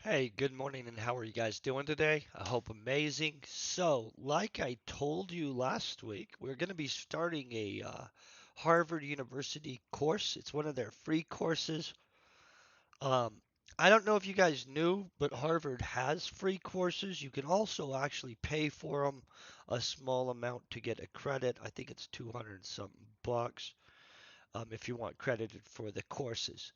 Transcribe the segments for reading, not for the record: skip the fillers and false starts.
Hey, good morning, and how are you guys doing today? I hope amazing. So, like I told you last week, we're going to be starting a Harvard University course. It's one of their free courses. Um, I don't know if you guys knew, but Harvard has free courses. You can also actually pay for them a small amount to get a credit. I think it's 200 and something bucks if you want credited for the courses.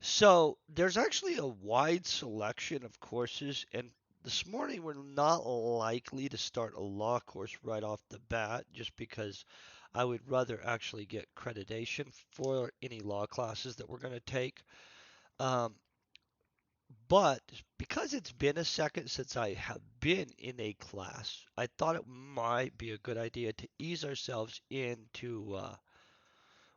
So there's actually a wide selection of courses, and this morning we're not likely to start a law course right off the bat just because I would rather actually get accreditation for any law classes that we're going to take. Um, but because it's been a second since I have been in a class, I thought it might be a good idea to ease ourselves into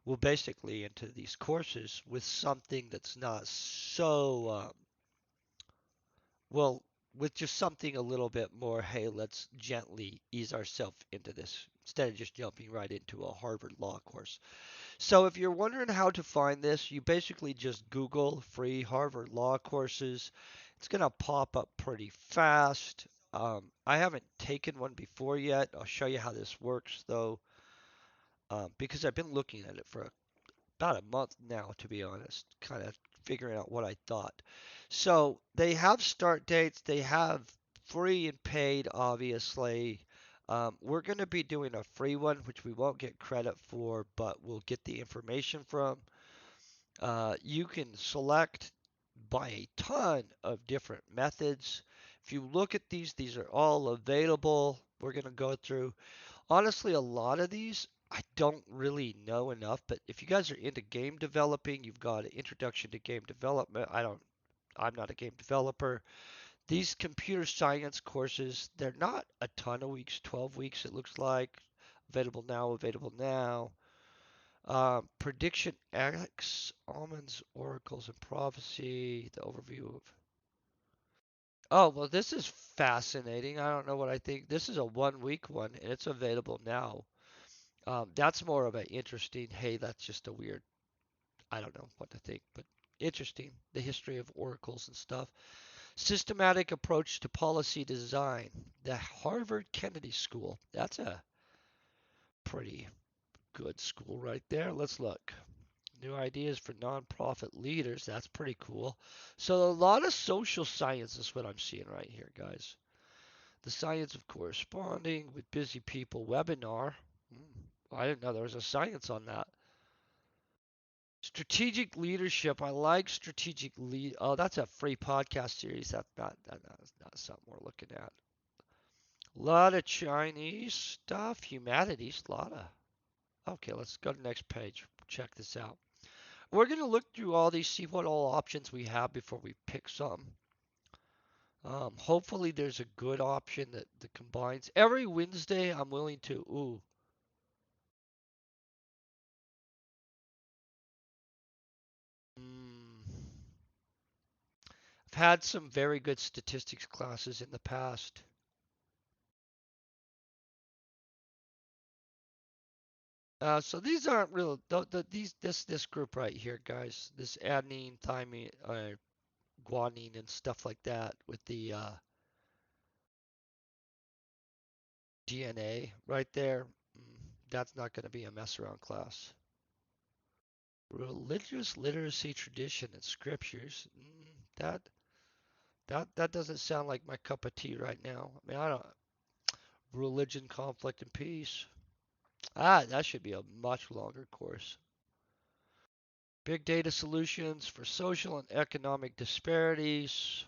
well, basically into these courses with something that's not so, well, with just something a little bit more, hey, let's gently ease ourselves into this instead of just jumping right into a Harvard law course. So if you're wondering how to find this, you basically just Google free Harvard law courses. It's going to pop up pretty fast. I haven't taken one before yet. I'll show you how this works though, because I've been looking at it for about a month now, to be honest, kind of figuring out what I thought. So they have start dates, they have free and paid, obviously. We're going to be doing a free one, which we won't get credit for, but we'll get the information from. You can select by a ton of different methods. If you look at these are all available. We're going to go through. Honestly, a lot of these I don't really know enough, but if you guys are into game developing, you've got an introduction to game development. I'm not a game developer. These computer science courses, they're not a ton of weeks, 12 weeks it looks like. Available now, available now. Prediction X, Almonds, Oracles, and Prophecy. The overview of. Oh, well, this is fascinating. I don't know what I think. This is a 1 week one, and it's available now. That's more of an interesting, hey, that's just a weird, I don't know what to think, but interesting. The history of oracles and stuff. Systematic approach to policy design. The Harvard Kennedy School. That's a pretty good school right there. Let's look. New ideas for nonprofit leaders. That's pretty cool. So a lot of social science is what I'm seeing right here, guys. The science of corresponding with busy people webinar. I didn't know there was a science on that. Strategic leadership. I like strategic lead. Oh, that's a free podcast series. That's not something we're looking at. A lot of Chinese stuff, humanities, a lot of. Okay, let's go to the next page. Check this out. We're gonna look through all these, see what all options we have before we pick some. Hopefully there's a good option that combines. Every Wednesday, I'm willing to. Ooh, mm, I've had some very good statistics classes in the past. So these aren't real. These this group right here, guys. This adenine, thymine, guanine, and stuff like that with the DNA right there. That's not going to be a mess around class. Religious literacy, tradition, and scriptures. That doesn't sound like my cup of tea right now. I mean, I don't. Religion, conflict, and peace. That should be a much longer course. Big data solutions for social and economic disparities.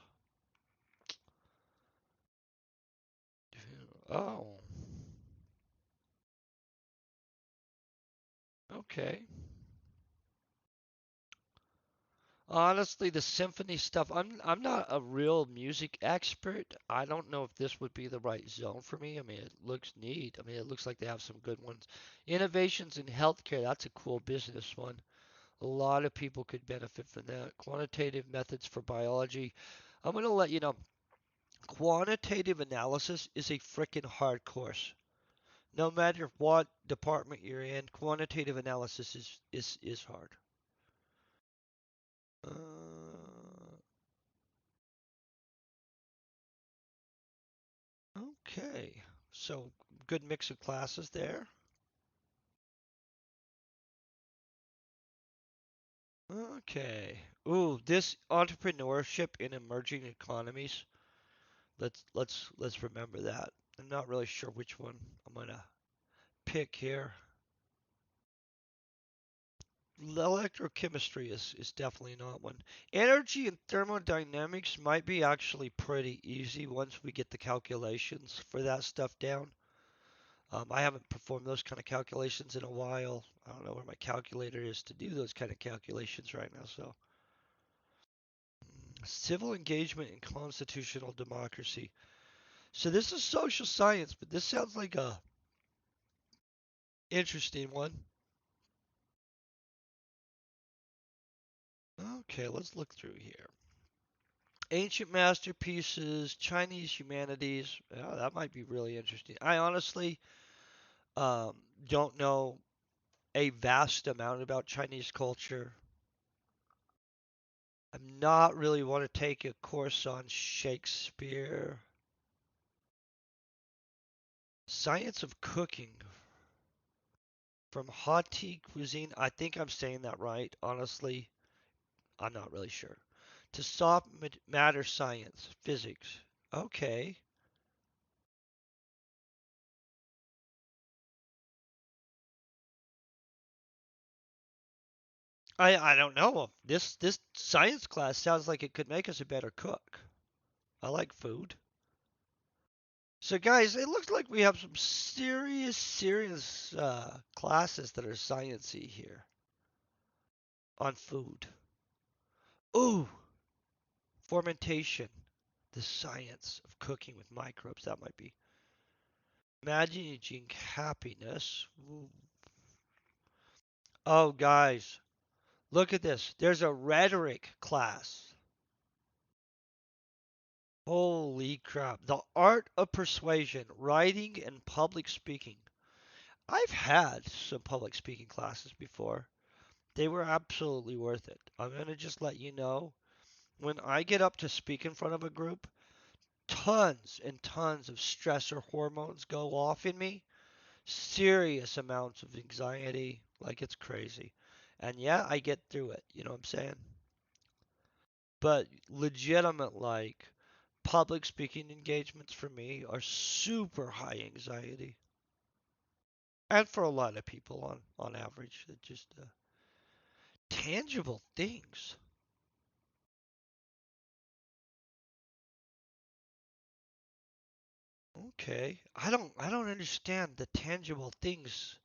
Oh, okay. Honestly, the symphony stuff, I'm not a real music expert. I don't know if this would be the right zone for me. I mean, it looks neat. I mean, it looks like they have some good ones. Innovations in healthcare, that's a cool business one. A lot of people could benefit from that. Quantitative methods for biology. I'm going to let you know, quantitative analysis is a freaking hard course. No matter what department you're in, quantitative analysis is hard. Uh, Okay. So good mix of classes there. Okay. Ooh, this entrepreneurship in emerging economies. Let's remember that. I'm not really sure which one I'm gonna pick here. Electrochemistry is definitely not one. Energy and thermodynamics might be actually pretty easy once we get the calculations for that stuff down. I haven't performed those kind of calculations in a while. I don't know where my calculator is to do those kind of calculations right now. So, civil engagement and constitutional democracy. So this is social science, but this sounds like a interesting one. Okay, let's look through here. Ancient masterpieces, Chinese humanities. Yeah, that might be really interesting. I honestly um, don't know a vast amount about Chinese culture. I'm not really want to take a course on Shakespeare. Science of cooking from Hati cuisine. I think I'm saying that right. Honestly, I'm not really sure. To soft matter science, physics. Okay. I don't know. This science class sounds like it could make us a better cook. I like food. So guys, it looks like we have some serious classes that are sciencey here on food. Ooh, fermentation, the science of cooking with microbes. That might be managing happiness. Ooh. Oh, guys, look at this. There's a rhetoric class. Holy crap. The art of persuasion, writing, and public speaking. I've had some public speaking classes before. They were absolutely worth it. I'm going to just let you know when I get up to speak in front of a group, tons and tons of stressor hormones go off in me. Serious amounts of anxiety. Like it's crazy. And yeah, I get through it. You know what I'm saying? But legitimate, like, public speaking engagements for me are super high anxiety. And for a lot of people on average, it just tangible things. Okay. I don't understand the tangible things.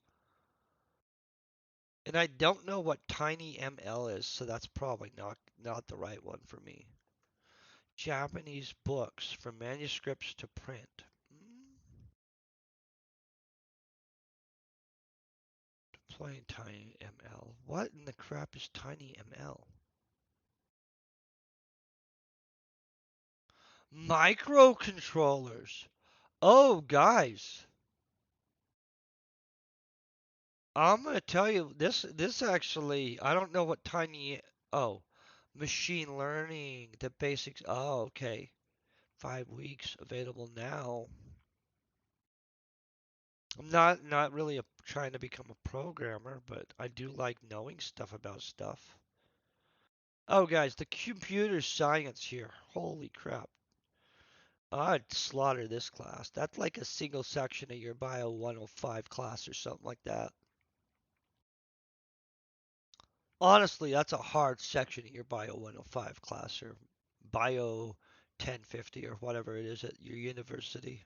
And I don't know what tiny ML is, so that's probably not the right one for me. Japanese books from manuscripts to print. Plain tiny ML. What in the crap is tiny ML? Microcontrollers. Oh, guys, I'm gonna tell you this actually I don't know what tiny oh machine learning the basics. Oh, okay. 5 weeks available now. I'm not really trying to become a programmer, but I do like knowing stuff about stuff. Oh, guys, the computer science here. Holy crap. I'd slaughter this class. That's like a single section of your Bio 105 class or something like that. Honestly, that's a hard section of your Bio 105 class or Bio 1050 or whatever it is at your university.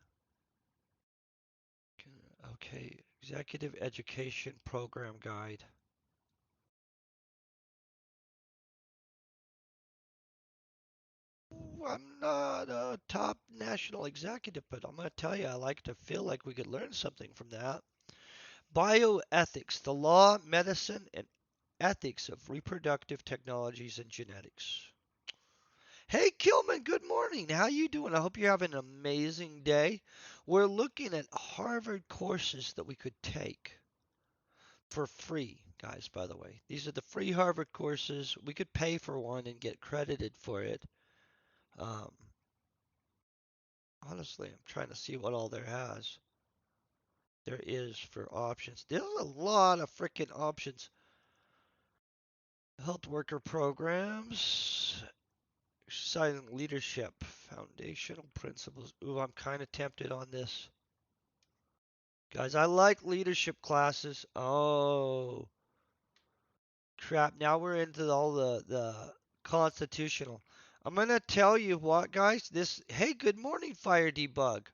Okay, Executive Education Program Guide. I'm not a top national executive, but I'm going to tell you, I like to feel like we could learn something from that. Bioethics, the law, medicine, and ethics of reproductive technologies and genetics. Hey, Kilman, good morning. How you doing? I hope you're having an amazing day. We're looking at Harvard courses that we could take for free, guys, by the way. These are the free Harvard courses. We could pay for one and get credited for it. Um, honestly. I'm trying to see what all there is for options. There's a lot of freaking options. Health worker programs, exercising leadership, foundational principles. Ooh, I'm kind of tempted on this. Guys, I like leadership classes. Oh, crap. Now we're into all the constitutional. I'm going to tell you what, guys. Hey, good morning, Fire Debug.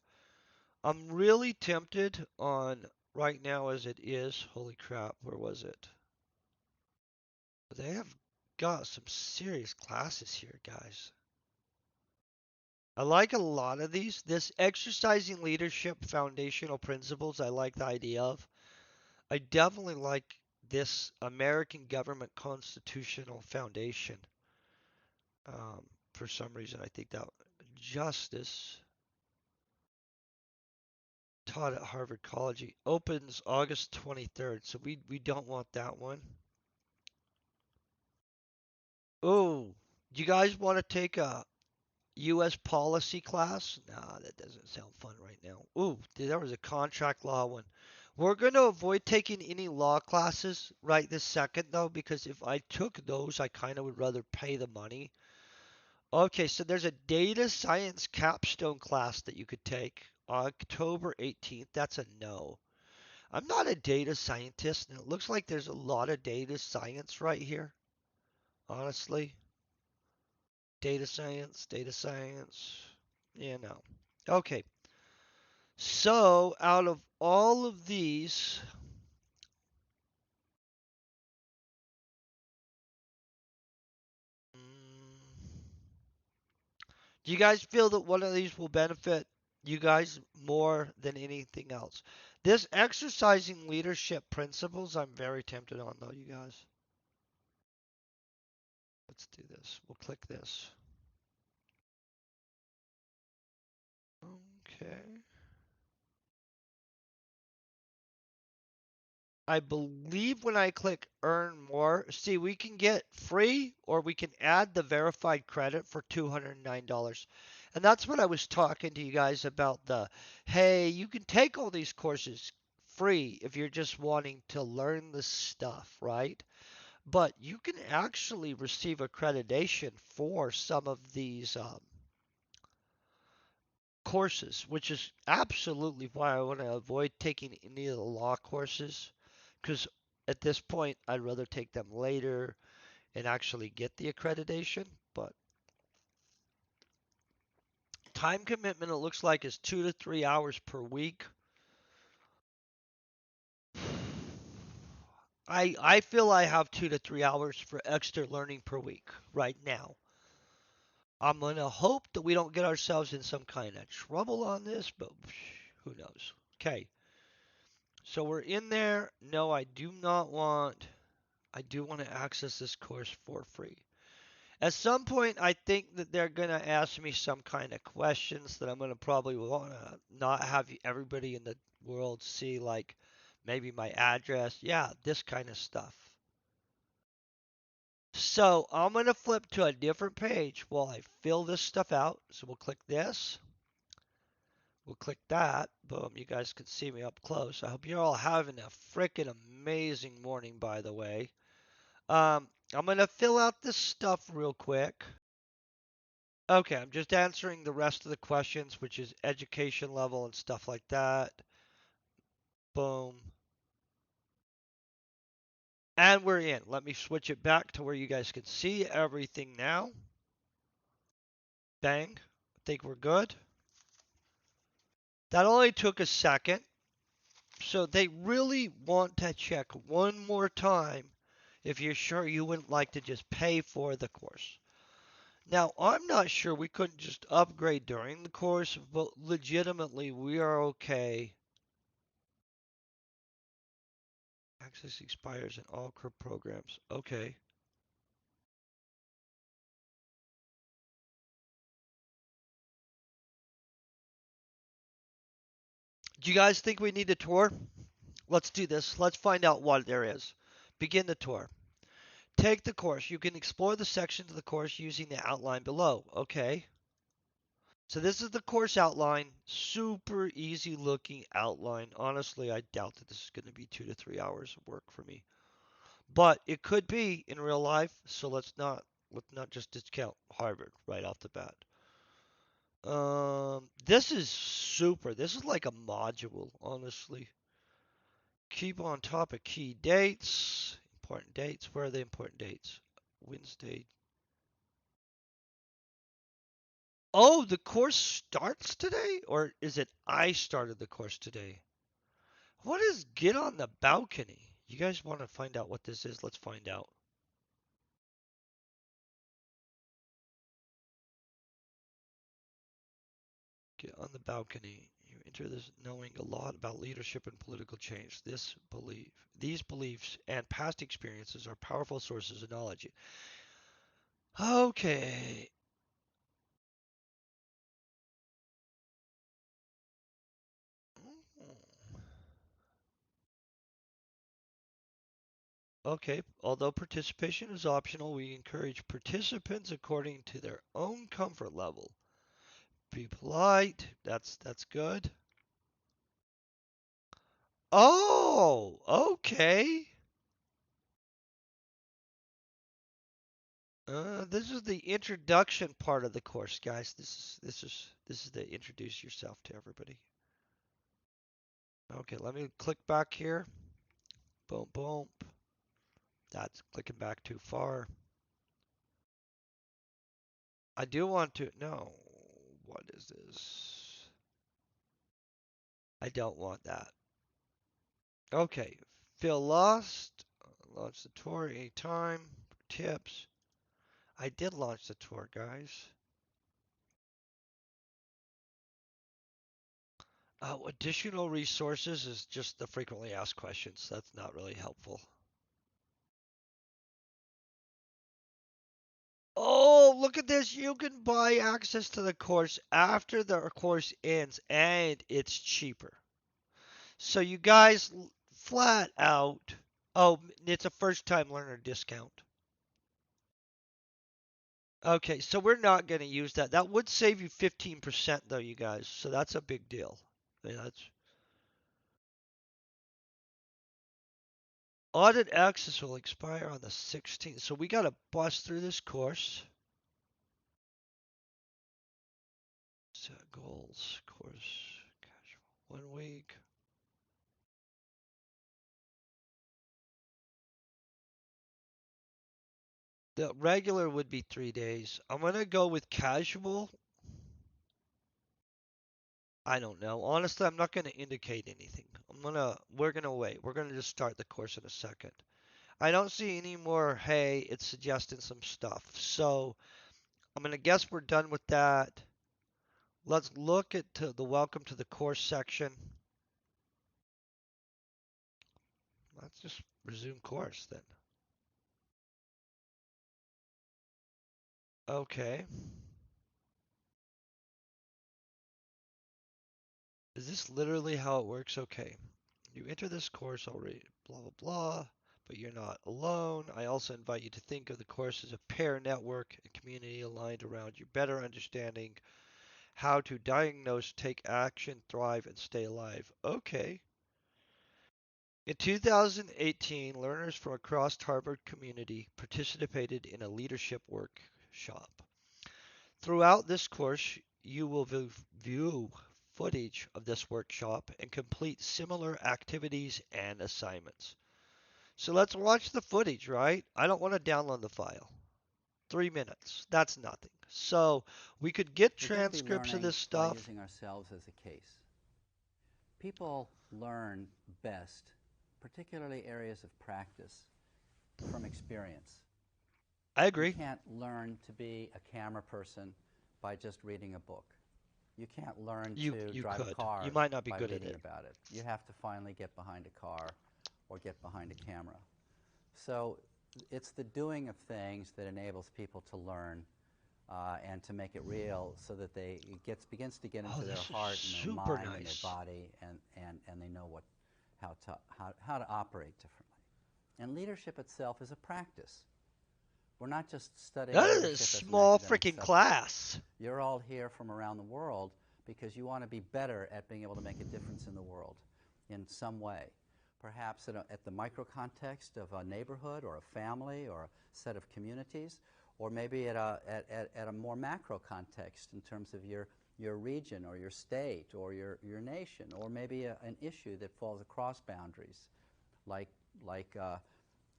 I'm really tempted on right now as it is. Holy crap, where was it? They have got some serious classes here, guys. I like a lot of these. This exercising leadership foundational principles, I like the idea of. I definitely like this American government constitutional foundation. For some reason, I think that justice taught at Harvard College opens August 23rd, so we don't want that one. Oh, do you guys want to take a U.S. policy class? Nah, that doesn't sound fun right now. Ooh, there was a contract law one. We're going to avoid taking any law classes right this second, though, because if I took those, I kind of would rather pay the money. Okay, so there's a data science capstone class that you could take October 18th. That's a no. I'm not a data scientist, and it looks like there's a lot of data science right here, honestly. Data science. Yeah, no. Okay. So, out of all of these, do you guys feel that one of these will benefit you guys more than anything else? This exercising leadership principles, I'm very tempted on, though, you guys. Let's do this. We'll click this. Okay. I believe when I click earn more, see, we can get free or we can add the verified credit for $209. And that's what I was talking to you guys about hey, you can take all these courses free if you're just wanting to learn the stuff, right? But you can actually receive accreditation for some of these courses, which is absolutely why I want to avoid taking any of the law courses. Because at this point, I'd rather take them later and actually get the accreditation. But time commitment, it looks like, is 2 to 3 hours per week. I feel I have 2 to 3 hours for extra learning per week right now. I'm going to hope that we don't get ourselves in some kind of trouble on this, but who knows? Okay, so we're in there. No, I do not want. I do want to access this course for free. At some point, I think that they're going to ask me some kind of questions that I'm going to probably want to not have everybody in the world see, like maybe my address. Yeah, this kind of stuff. So I'm going to flip to a different page while I fill this stuff out. So we'll click this. We'll click that. Boom. You guys can see me up close. I hope you're all having a freaking amazing morning, by the way. I'm going to fill out this stuff real quick. Okay, I'm just answering the rest of the questions, which is education level and stuff like that. Boom. And we're in. Let me switch it back to where you guys can see everything now. Bang. I think we're good. That only took a second. So they really want to check one more time if you're sure you wouldn't like to just pay for the course. Now, I'm not sure we couldn't just upgrade during the course, but legitimately we are okay. Access expires in all core programs. Okay. Do you guys think we need a tour? Let's do this. Let's find out what there is. Begin the tour. Take the course. You can explore the sections of the course using the outline below. Okay. So this is the course outline. Super easy looking outline. Honestly, I doubt that this is going to be 2 to 3 hours of work for me. But it could be in real life, so let's not just discount Harvard right off the bat. This is super. This is like a module, honestly. Keep on top of key dates. Important dates. Where are the important dates? Wednesday. Oh, the course starts today? Or is it I started the course today? What is Get on the Balcony? You guys want to find out what this is? Let's find out. Get on the balcony. You enter this knowing a lot about leadership and political change. These beliefs and past experiences are powerful sources of knowledge. Okay. Okay, although participation is optional, we encourage participants according to their own comfort level. Be polite. That's good. Oh, okay. This is the introduction part of the course, guys. This is the introduce yourself to everybody. Okay, let me click back here. Boom, boom. That's clicking back too far. I do want to. No. What is this? I don't want that. Okay. Feel lost. Launch the tour anytime. Tips. I did launch the tour, guys. Additional resources is just the frequently asked questions. That's not really helpful. Oh, look at this. You can buy access to the course after the course ends and it's cheaper. So you guys flat out. Oh, it's a first time learner discount. Okay, so we're not going to use that. That would save you 15% though, you guys. So that's a big deal. Yeah, that's audit access will expire on the 16th. So we got to bust through this course. Set goals, course, casual, 1 week. The regular would be 3 days. I'm gonna go with casual. I don't know. Honestly, I'm not gonna indicate anything. We're gonna wait. We're gonna just start the course in a second. I don't see any more, hey, it's suggesting some stuff. So I'm gonna guess we're done with that. Let's look at the welcome to the course section. Let's just resume course then. Okay. Is this literally how it works? Okay. You enter this course already, blah, blah, blah, but you're not alone. I also invite you to think of the course as a peer network, a community aligned around your better understanding how to diagnose, take action, thrive, and stay alive. Okay. In 2018, learners from across Harvard community participated in a leadership workshop. Throughout this course, you will view footage of this workshop and complete similar activities and assignments. So let's watch the footage, right? I don't want to download the file. 3 minutes. That's nothing. So we could get We're going to be transcripts of learning this by stuff. using ourselves as a case. People learn best, particularly areas of practice, from experience. I You agree. can't learn to be a camera person by just reading a book. You can't learn You to you drive a could. You car might not be by good at reading it. about it. You have to finally get behind a car or get behind a camera. So it's the doing of things that enables people to learn and to make it real so that begins to get Oh, into their this is heart and their super mind and their nice. body and they know how to operate differently. And leadership itself is a practice. We're not just studying That is a leadership as an small academic freaking subject. class. You're all here from around the world because you want to be better at being able to make a difference in the world in some way. Perhaps at the micro context of a neighborhood or a family or a set of communities, or maybe at a more macro context in terms of your region or your state or your nation, or maybe an issue that falls across boundaries, like, like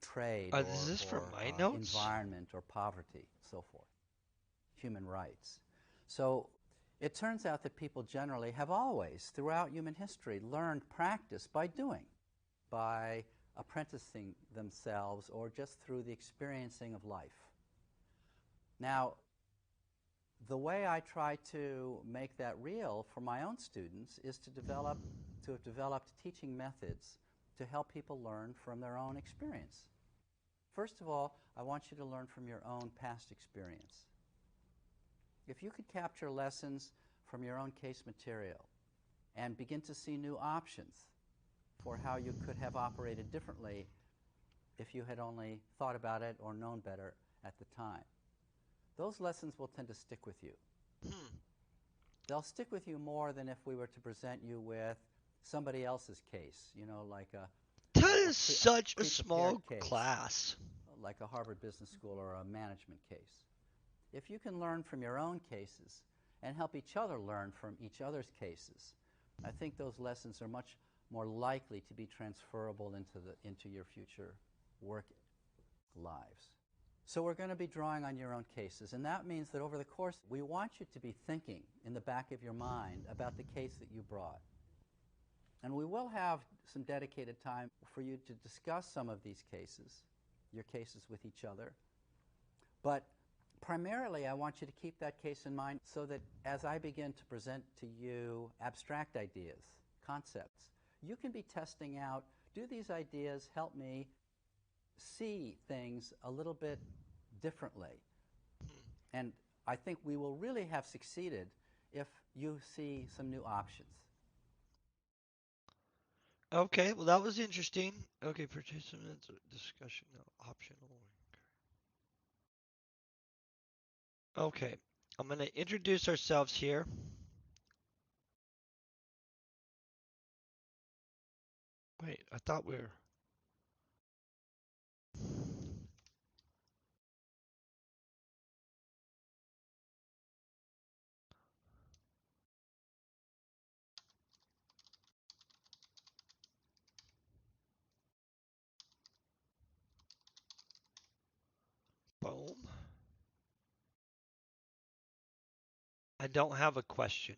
trade Is this from or my notes? environment or poverty, so forth, human rights. So it turns out that people generally have always, throughout human history, learned practice by doing, by apprenticing themselves, or just through the experiencing of life. Now, the way I try to make that real for my own students is to have developed teaching methods to help people learn from their own experience. First of all, I want you to learn from your own past experience. If you could capture lessons from your own case material and begin to see new options for how you could have operated differently if you had only thought about it or known better at the time, those lessons will tend to stick with you. Hmm. They'll stick with you more than if we were to present you with somebody else's case, like That is a such a pre-prepared small case, class. like a Harvard Business School or a management case. If you can learn from your own cases and help each other learn from each other's cases, I think those lessons are much more likely to be transferable into your future work lives. So we're going to be drawing on your own cases, and that means that over the course, we want you to be thinking in the back of your mind about the case that you brought. And we will have some dedicated time for you to discuss some of these cases, your cases with each other. But primarily, I want you to keep that case in mind so that as I begin to present to you abstract ideas, concepts, you can be testing out, do these ideas help me see things a little bit differently? And I think we will really have succeeded if you see some new options. Okay, well that was interesting. Okay, participants discussion optional. Okay, I'm going to introduce ourselves here. Wait, I thought we were. Boom. I don't have a question.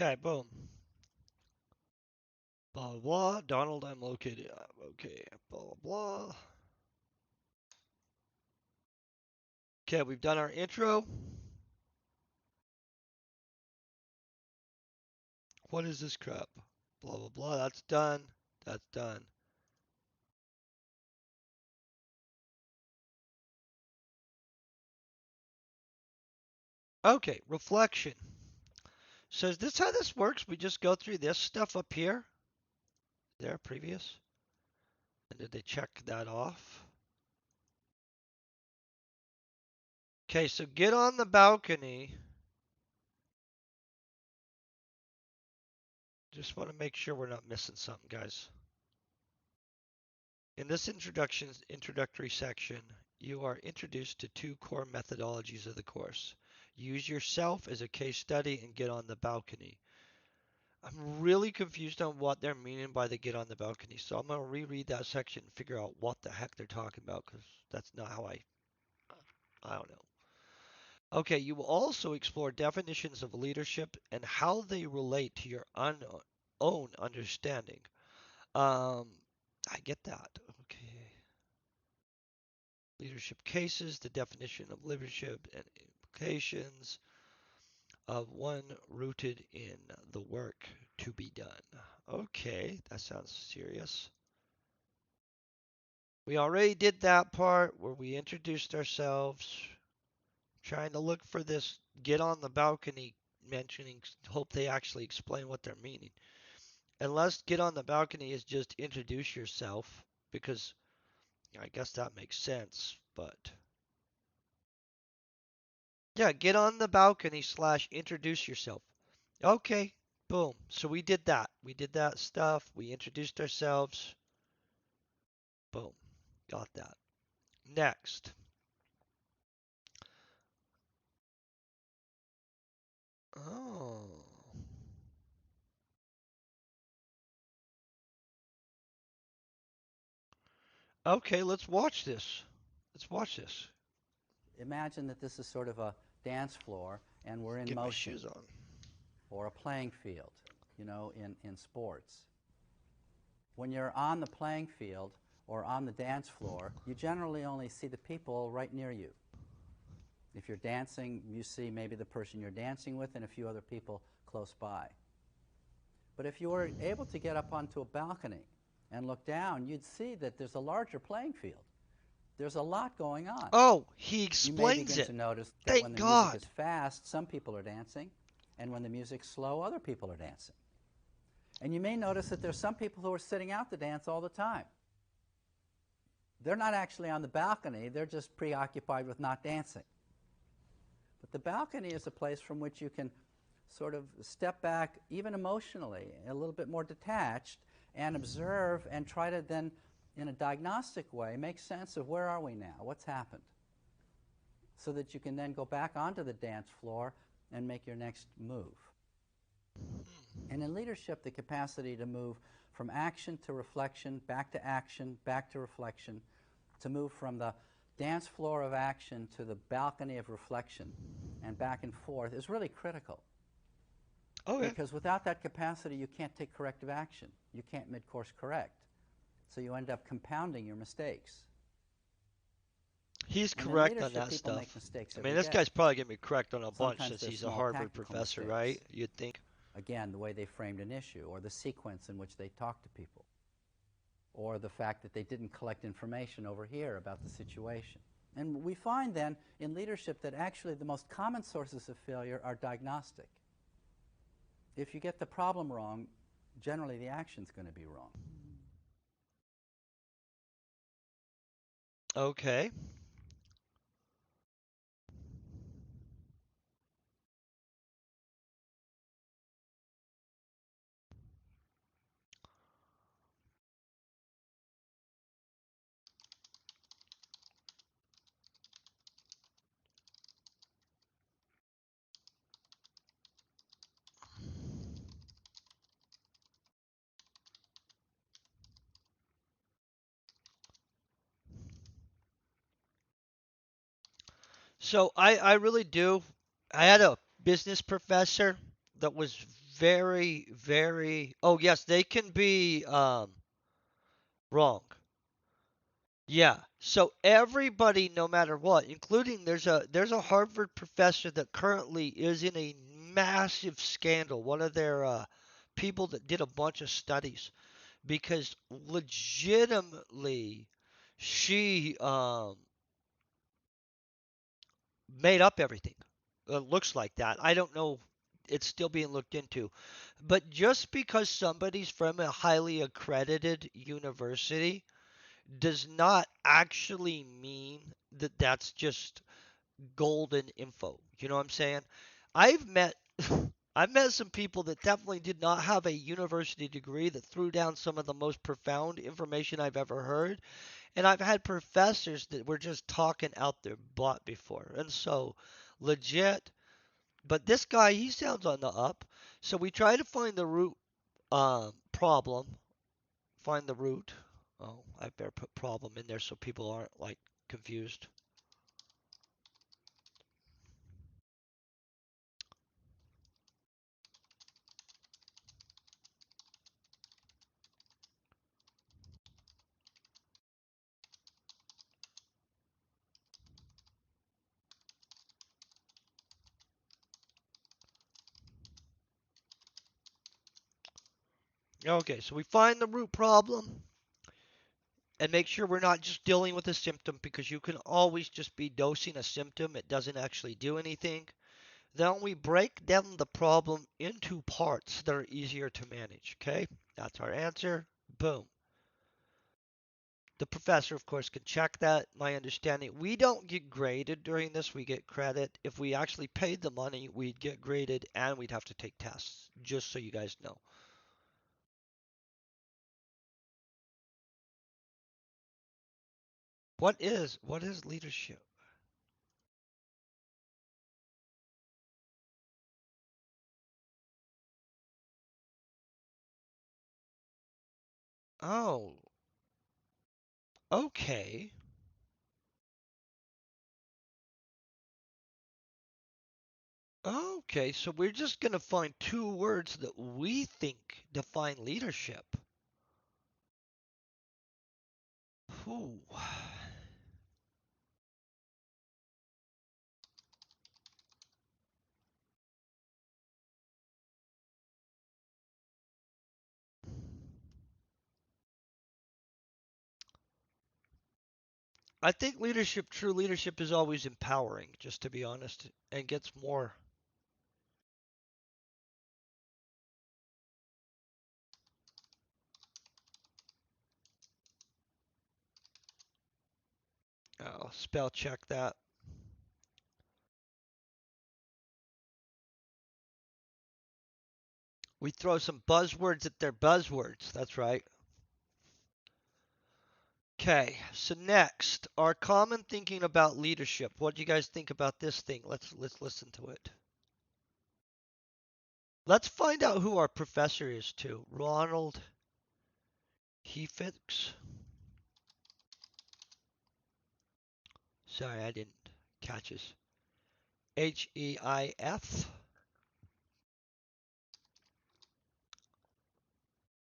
Okay, boom. Blah, blah, blah. Donald, I'm located. Okay, blah, blah, blah. Okay, we've done our intro. What is this crap? Blah, blah, blah. That's done. That's done. Okay, reflection. So is this how this works? We just go through this stuff up here? There, previous? And did they check that off? Okay, so get on the balcony. Just want to make sure we're not missing something, guys. In this introductory section, you are introduced to two core methodologies of the course. Use yourself as a case study and get on the balcony. I'm really confused on what they're meaning by the get on the balcony, so I'm going to reread that section and figure out what the heck they're talking about because that's not how I don't know. Okay, you will also explore definitions of leadership and how they relate to your own understanding. Um, I get that. Okay. Leadership cases, the definition of leadership and implications. of one rooted in the work to be done. Okay, that sounds serious. We already did that part where we introduced ourselves, trying to look for this get on the balcony mentioning, hope they actually explain what they're meaning. Unless get on the balcony is just introduce yourself, because I guess that makes sense, but yeah, get on the balcony slash introduce yourself. Okay, boom. So we did that. We did that stuff. We introduced ourselves. Boom. Got that. Next. Oh. Okay, let's watch this. Let's watch this. Imagine that this is sort of a dance floor and we're in Get my motion, shoes on. or a playing field, in sports. When you're on the playing field or on the dance floor, you generally only see the people right near you. If you're dancing, you see maybe the person you're dancing with and a few other people close by. But if you were able to get up onto a balcony and look down, you'd see that there's a larger playing field. There's a lot going on. Oh, he You may explains begin it. to notice that when Thank the music is God. fast, some people are dancing, and when the music's slow, other people are dancing. And you may notice that there's some people who are sitting out the dance all the time. They're not actually on the balcony, they're just preoccupied with not dancing. But the balcony is a place from which you can sort of step back, even emotionally, a little bit more detached, and observe and try to then, in a diagnostic way, make sense of where are we now, what's happened, so that you can then go back onto the dance floor and make your next move. And in leadership, the capacity to move from action to reflection, back to action, back to reflection, to move from the dance floor of action to the balcony of reflection and back and forth is really critical. Okay. Because without that capacity, you can't take corrective action. You can't mid-course correct. So you end up compounding your mistakes. He's And in correct on leadership, that people make stuff. mistakes I mean, every this day. guy's probably going to be correct on a bunch Sometimes since they're he's a small Harvard tactical professor, mistakes. right? You'd think. Again, the way they framed an issue, or the sequence in which they talked to people, or the fact that they didn't collect information over here about the situation. And we find then in leadership that actually the most common sources of failure are diagnostic. If you get the problem wrong, generally the action's going to be wrong. Okay. So I really do. I had a business professor that was very, very. Oh yes, they can be wrong. Yeah. So everybody, no matter what, including there's a Harvard professor that currently is in a massive scandal. One of their people that did a bunch of studies because legitimately she made up everything. It looks like that. I don't know. It's still being looked into. But just because somebody's from a highly accredited university does not actually mean that that's just golden info. You know what I'm saying? I've met I've met some people that definitely did not have a university degree that threw down some of the most profound information I've ever heard. And I've had professors that were just talking out their butt before. And so legit, but this guy, he sounds on the up. So we try to find the root problem, find the root. Oh, I better put problem in there so people aren't like confused. Okay, so we find the root problem and make sure we're not just dealing with a symptom because you can always just be dosing a symptom. It doesn't actually do anything. Then we break down the problem into parts that are easier to manage. Okay, that's our answer. Boom. The professor, of course, can check that. My understanding, we don't get graded during this, we get credit. If we actually paid the money, we'd get graded and we'd have to take tests, just so you guys know. What is leadership? Oh, okay. Okay, so we're just gonna find two words that we think define leadership. Whew. I think leadership, true leadership, is always empowering, just to be honest, and gets more. I'll spell check that. We throw some buzzwords at their buzzwords. That's right. Okay, so next, our common thinking about leadership. What do you guys think about this thing? Let's listen to it. Let's find out who our professor is too. Ronald Heifetz. Sorry, I didn't catch his. Heif.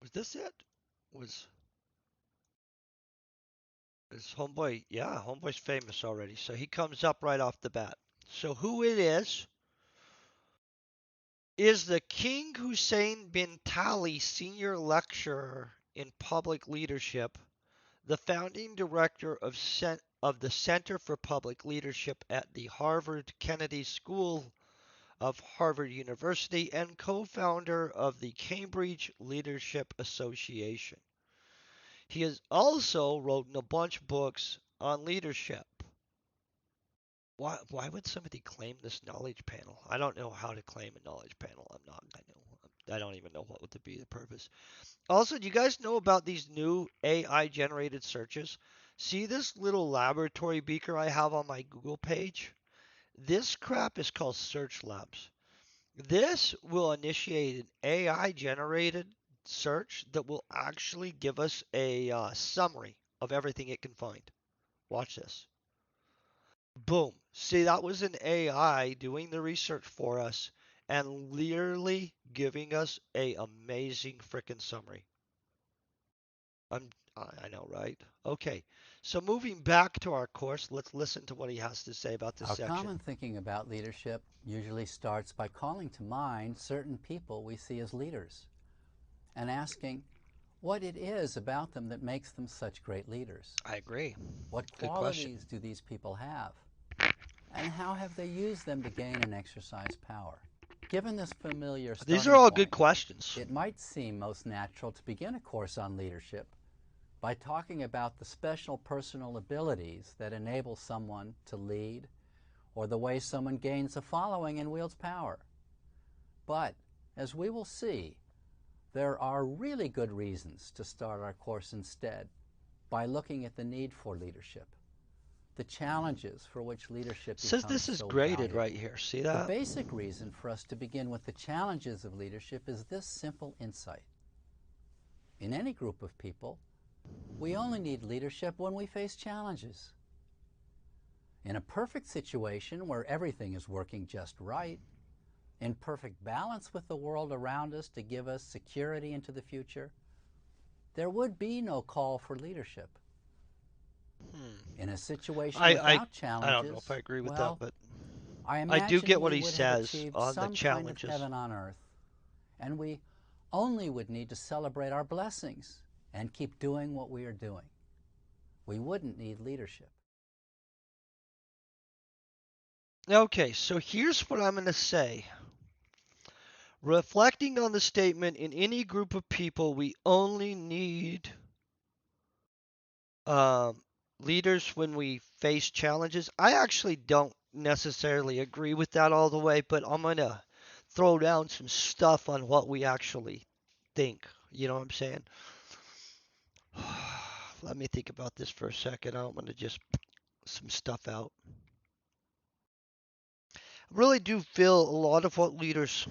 Was this it? Was is homeboy? Yeah, homeboy's famous already, so he comes up right off the bat. So who it is the King Hussein bin Tali Senior Lecturer in Public Leadership, the founding director of the Center for Public Leadership at the Harvard Kennedy School of Harvard University, and co-founder of the Cambridge Leadership Association. He has also written a bunch of books on leadership. Why would somebody claim this knowledge panel? I don't know how to claim a knowledge panel. I don't even know what would be the purpose. Also, do you guys know about these new AI generated searches? See this little laboratory beaker I have on my Google page? This crap is called Search Labs. This will initiate an AI generated search that will actually give us a summary of everything it can find. Watch this. Boom. See, that was an AI doing the research for us and literally giving us a amazing freaking summary. I know, right? Okay. So moving back to our course, let's listen to what he has to say about this Our section. common thinking about leadership usually starts by calling to mind certain people we see as leaders and asking what it is about them that makes them such great leaders. I agree. What Good question. qualities do these people have? And how have they used them to gain and exercise power? Given this familiar These are starting all good point, questions. it might seem most natural to begin a course on leadership by talking about the special personal abilities that enable someone to lead or the way someone gains a following and wields power. But, as we will see, there are really good reasons to start our course instead by looking at the need for leadership, the challenges for which leadership It says becomes this is so graded right valuable. here. See The that? basic reason for us to begin with the challenges of leadership is this simple insight. In any group of people, we only need leadership when we face challenges. In a perfect situation where everything is working just right, in perfect balance with the world around us to give us security into the future, there would be no call for leadership. Hmm. In a situation I I without I don't know if I challenges, agree with that, well, but I I do imagine get what we he would have says achieved on the some kind of challenges. heaven on earth, and we only would need to celebrate our blessings and keep doing what we are doing. We wouldn't need leadership. Okay, so here's what I'm going to say. Reflecting on the statement, in any group of people, we only need um, leaders when we face challenges. I actually don't necessarily agree with that all the way, but I'm going to throw down some stuff on what we actually think. You know what I'm saying? Let me think about this for a second. I don't want to just some stuff out. I really do feel a lot of what leaders.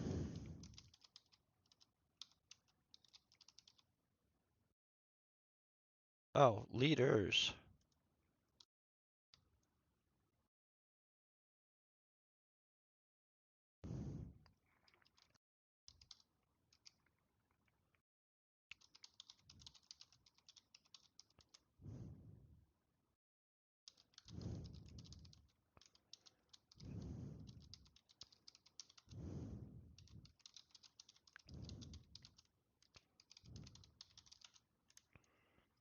Oh, leaders.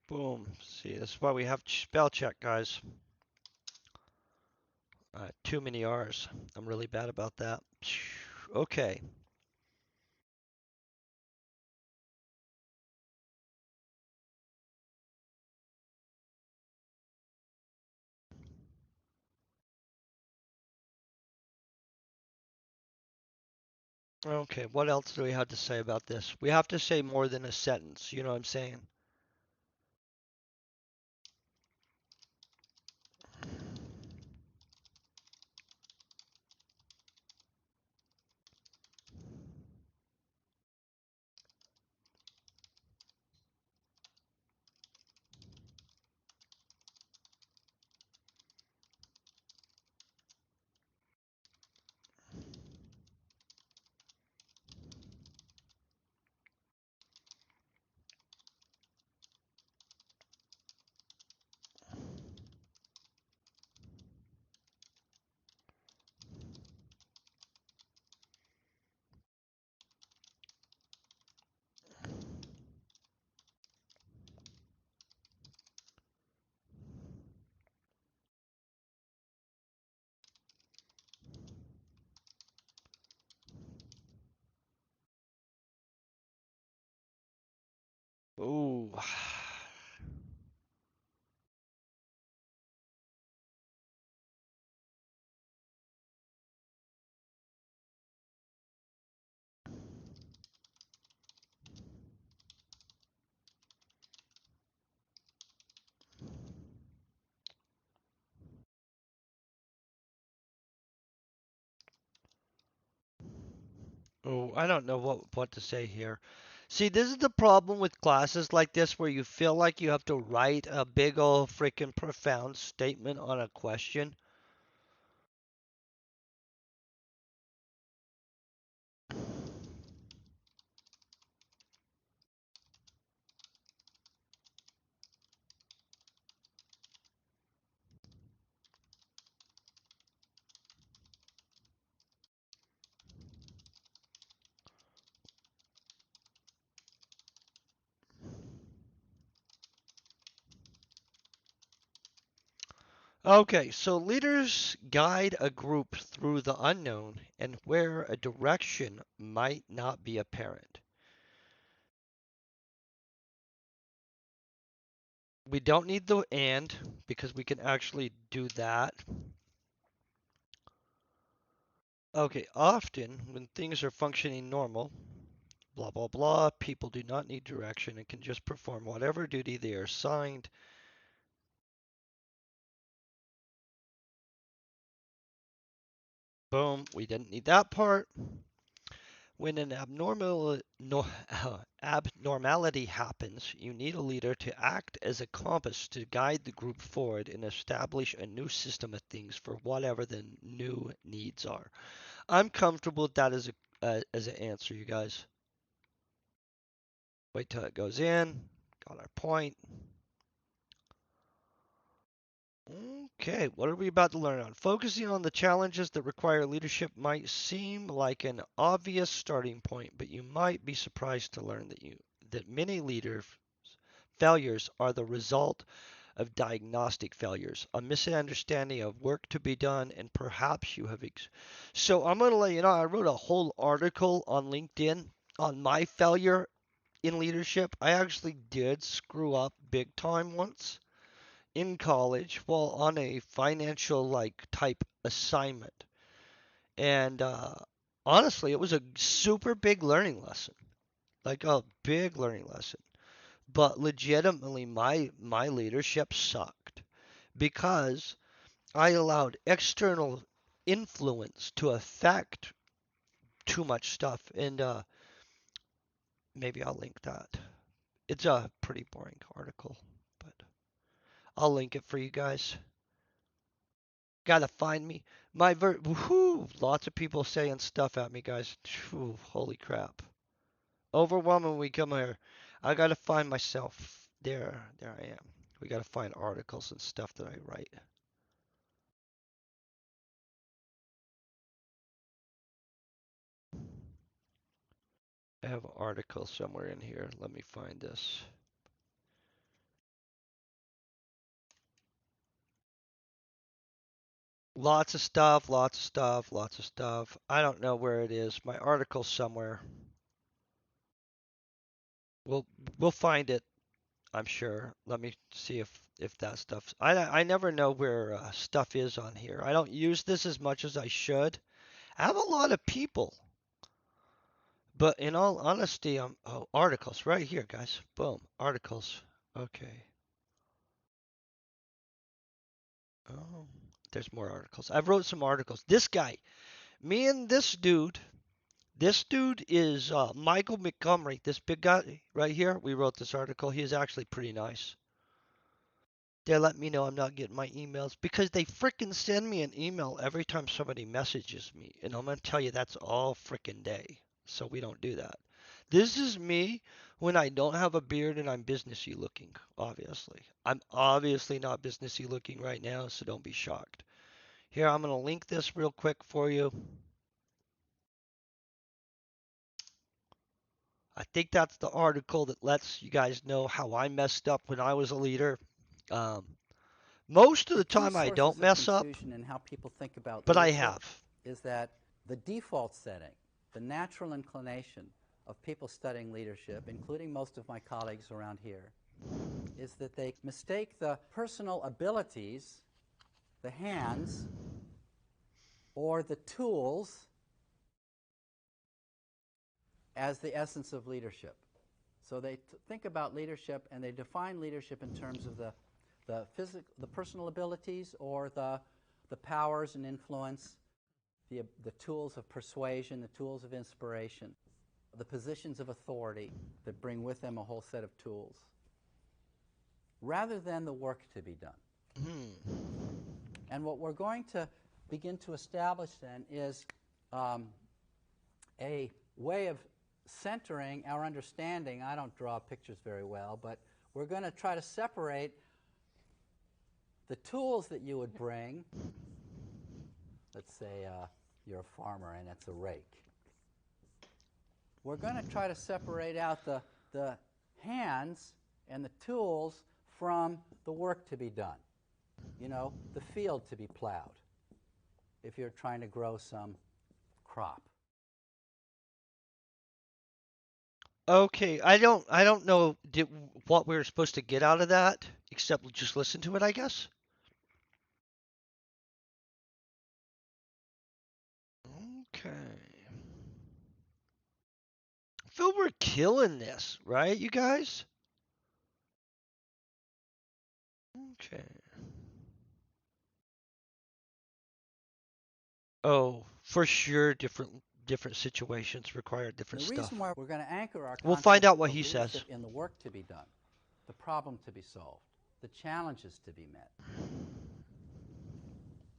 Boom. See, that's why we have spell check, guys. Too many R's. I'm really bad about that. Okay. Okay, what else do we have to say about this? We have to say more than a sentence. You know what I'm saying? Ooh. Oh, I don't know what to say here. See, this is the problem with classes like this where you feel like you have to write a big old freaking profound statement on a question. Okay, so leaders guide a group through the unknown and where a direction might not be apparent. We don't need the and because we can actually do that. Okay, often when things are functioning normal, blah blah blah, people do not need direction and can just perform whatever duty they are assigned. Boom, we didn't need that part. When an abnormality happens, you need a leader to act as a compass to guide the group forward and establish a new system of things for whatever the new needs are. I'm comfortable with that as an answer, you guys. Wait till it goes in. Got our point. Okay, what are we about to learn on? Focusing on the challenges that require leadership might seem like an obvious starting point, but you might be surprised to learn that many leader failures are the result of diagnostic failures, a misunderstanding of work to be done, and perhaps you have. So I'm going to let you know, I wrote a whole article on LinkedIn on my failure in leadership. I actually did screw up big time once in college while on a financial like type assignment. And honestly, it was a super big learning lesson, like a big learning lesson. But legitimately, my leadership sucked because I allowed external influence to affect too much stuff. And maybe I'll link that. It's a pretty boring article, but I'll link it for you guys. Gotta find me. Whoo, lots of people saying stuff at me, guys. Whew, holy crap. Overwhelming when we come here. I gotta find myself. There I am. We gotta find articles and stuff that I write. I have an article somewhere in here. Let me find this. Lots of stuff, lots of stuff, lots of stuff. I don't know where it is. My article's somewhere. We'll we'll find it, I'm sure. Let me see if that stuff. I never know where stuff is on here. I don't use this as much as I should. I have a lot of people, but in all honesty, articles right here, guys. Boom, articles. Okay. Oh, there's more articles. I've wrote some articles. This guy, me and this dude. This dude is Michael Montgomery. This big guy right here. We wrote this article. He is actually pretty nice. They let me know I'm not getting my emails because they frickin' send me an email every time somebody messages me. And I'm going to tell you that's all frickin' day. So we don't do that. This is me when I don't have a beard and I'm businessy looking, obviously. I'm obviously not businessy looking right now, so don't be shocked. Here, I'm going to link this real quick for you. I think that's the article that lets you guys know how I messed up when I was a leader. Um, most of The the key time I don't sources of mess up, confusion in how people think about but I leadership have. is that the default setting, the natural inclination of people studying leadership, including most of my colleagues around here, is that they mistake the personal abilities, the hands, or the tools as the essence of leadership. So they think about leadership and they define leadership in terms of the personal abilities or the powers and influence, the tools of persuasion, the tools of inspiration, the positions of authority that bring with them a whole set of tools, rather than the work to be done. Hmm. And what we're going to begin to establish then is a way of centering our understanding. I don't draw pictures very well, but we're going to try to separate the tools that you would bring. Let's say you're a farmer and it's a rake. We're going to try to separate out the hands and the tools from the work to be done. You know, the field to be plowed if you're trying to grow some crop. Okay, I don't know what we were supposed to get out of that, except just listen to it, I guess. Okay. I feel we're killing this, right, you guys? Okay. Oh, for sure, different situations require And different the reason stuff. why we're going to anchor our We'll find out concept what of he says. leadership in the work to be done, the problem to be solved, the challenges to be met,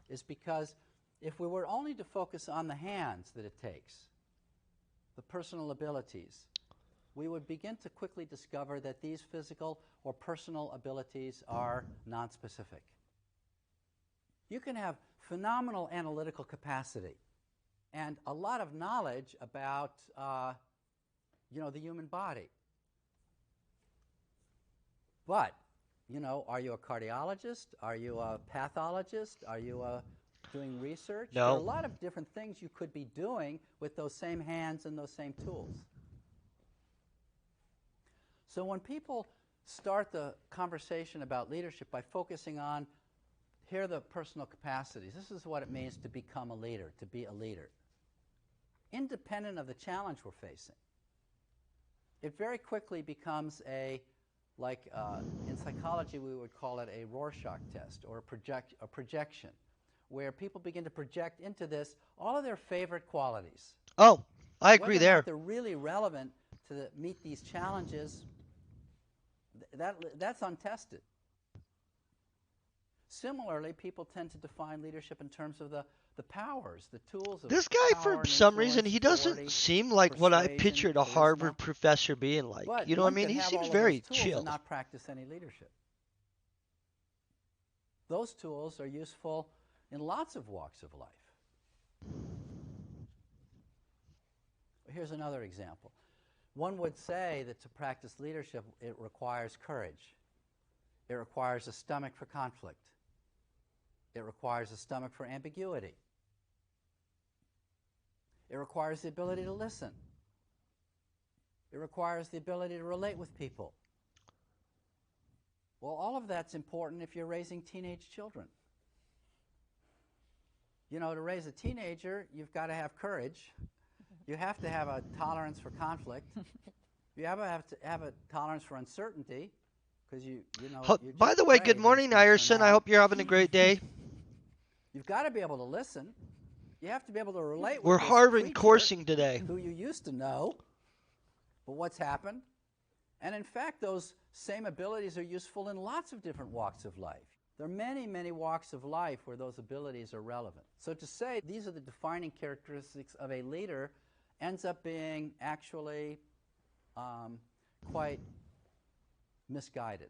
is because if we were only to focus on the hands that it takes, the personal abilities, we would begin to quickly discover that these physical or personal abilities are nonspecific. You can have phenomenal analytical capacity and a lot of knowledge about the human body. But, are you a cardiologist? Are you a pathologist? Are you doing research? There are a No. lot of different things you could be doing with those same hands and those same tools. So when people start the conversation about leadership by focusing on, here are the personal capacities. This is what it means to become a leader, to be a leader. Independent of the challenge we're facing, it very quickly becomes in psychology we would call it a Rorschach test or a projection, where people begin to project into this all of their favorite qualities. Oh, I agree Whether or not there. they're really relevant to meet these challenges, that's untested. Similarly, people tend to define leadership in terms of the powers, the tools of This guy, for power and some reason, influence, he doesn't authority, seem like what I persuasion, pictured a charisma. Harvard professor being like. But You know what I one mean? could He have seems all of those very tools and chill. not practice any leadership. Those tools are useful in lots of walks of life. Here's another example. One would say that to practice leadership, it requires courage. It requires a stomach for conflict. It requires a stomach for ambiguity. It requires the ability to listen. It requires the ability to relate with people. Well, all of that's important if you're raising teenage children. To raise a teenager, you've got to have courage. You have to have a tolerance for conflict. You have to have a tolerance for uncertainty, because you By just the way, afraid good that it's morning, going to turn Iverson. I out. hope you're having a great day. You've got to be able to listen. You have to be able to relate We're with this Harvard creature coursing today. who you used to know, but what's happened. And in fact, those same abilities are useful in lots of different walks of life. There are many, many walks of life where those abilities are relevant. So to say these are the defining characteristics of a leader ends up being actually quite misguided.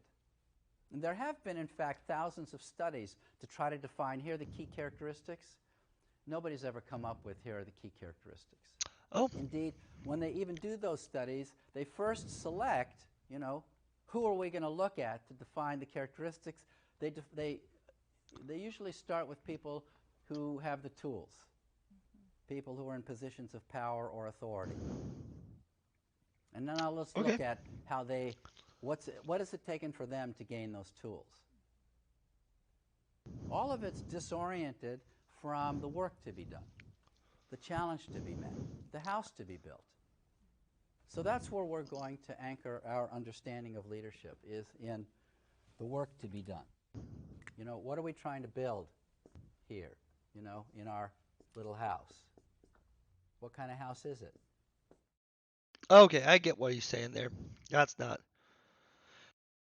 And there have been, in fact, thousands of studies to try to define, here are the key characteristics. Nobody's ever come up with, here are the key characteristics. Oh, Indeed, when they even do those studies, they first select, who are we going to look at to define the characteristics. They usually start with people who have the tools, people who are in positions of power or authority. And now let's okay. look at how what has it taken for them to gain those tools. All of it's disoriented from the work to be done, the challenge to be met, the house to be built. So that's where we're going to anchor our understanding of leadership, is in the work to be done. What are we trying to build here, in our little house? What kind of house is it? Okay, I get what he's saying there. That's not.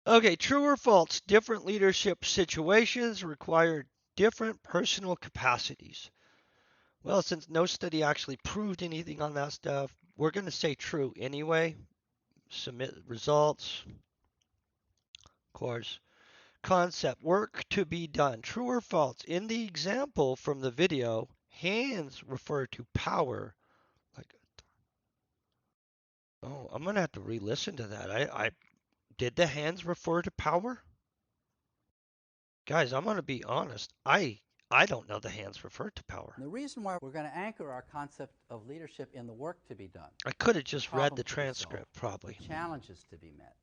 Okay, true or false? Different leadership situations require different personal capacities. Well, since no study actually proved anything on that stuff, we're going to say true anyway. Submit results. Of course. Concept, work to be done. True or false? In the example from the video, hands refer to power. Like, oh, I'm going to have to re-listen to that. I did the hands refer to power? Guys, I'm going to be honest. I don't know the hands refer to power. And the reason why we're going to anchor our concept of leadership in the work to be done, I could have the just read problem the to be solved, transcript, probably. the challenges to be met,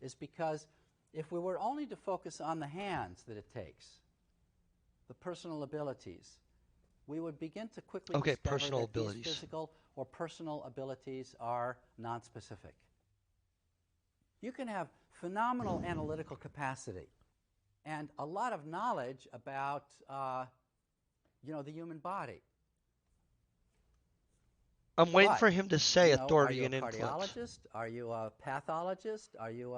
is because if we were only to focus on the hands that it takes, the personal abilities, we would begin to quickly Okay, discover personal that these abilities. physical or personal abilities are nonspecific. You can have phenomenal analytical capacity and a lot of knowledge about the human body. I'm waiting But, for him to say are authority you a and influence. cardiologist? Are you a pathologist? Are you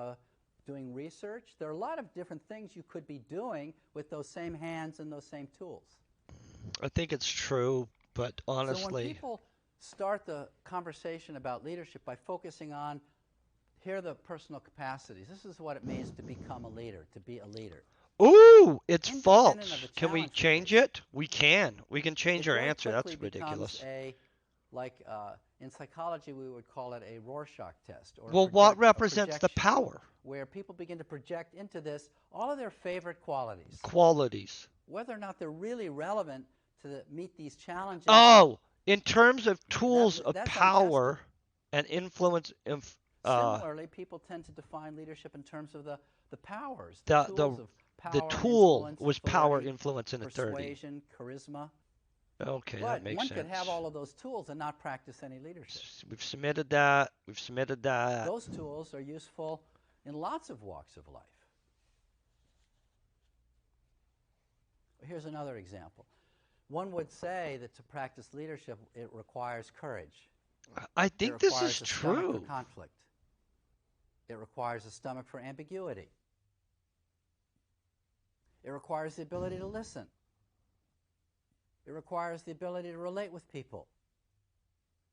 doing research? There are a lot of different things you could be doing with those same hands and those same tools. I think it's true, but So when honestly, people start the conversation about leadership by focusing on, here are the personal capacities. This is what it means to become a leader, to be a leader. Ooh, it's independent of the false. Can we challenge we change face. it? We can. We can change It our very answer. quickly That's becomes ridiculous. like in psychology we would call it a Rorschach test or Well, what a represents the projection, power? where people begin to project into this all of their favorite qualities. Qualities. Whether or not they're really relevant to meet these challenges, Oh, in terms of tools of that's untested. power and influence, Similarly, people tend to define leadership in terms of the powers, the the tools of the power and tool influence, was power, authority, influence, and authority. persuasion, charisma. Okay, that But makes one could have sense. all of those tools and not practice any leadership. We've submitted that. We've submitted that. Those tools are useful in lots of walks of life. Here's another example. One would say that to practice leadership, it requires courage. I It think this is requires a stomach for true. conflict. It requires a stomach for ambiguity. It requires the ability to listen. It requires the ability to relate with people.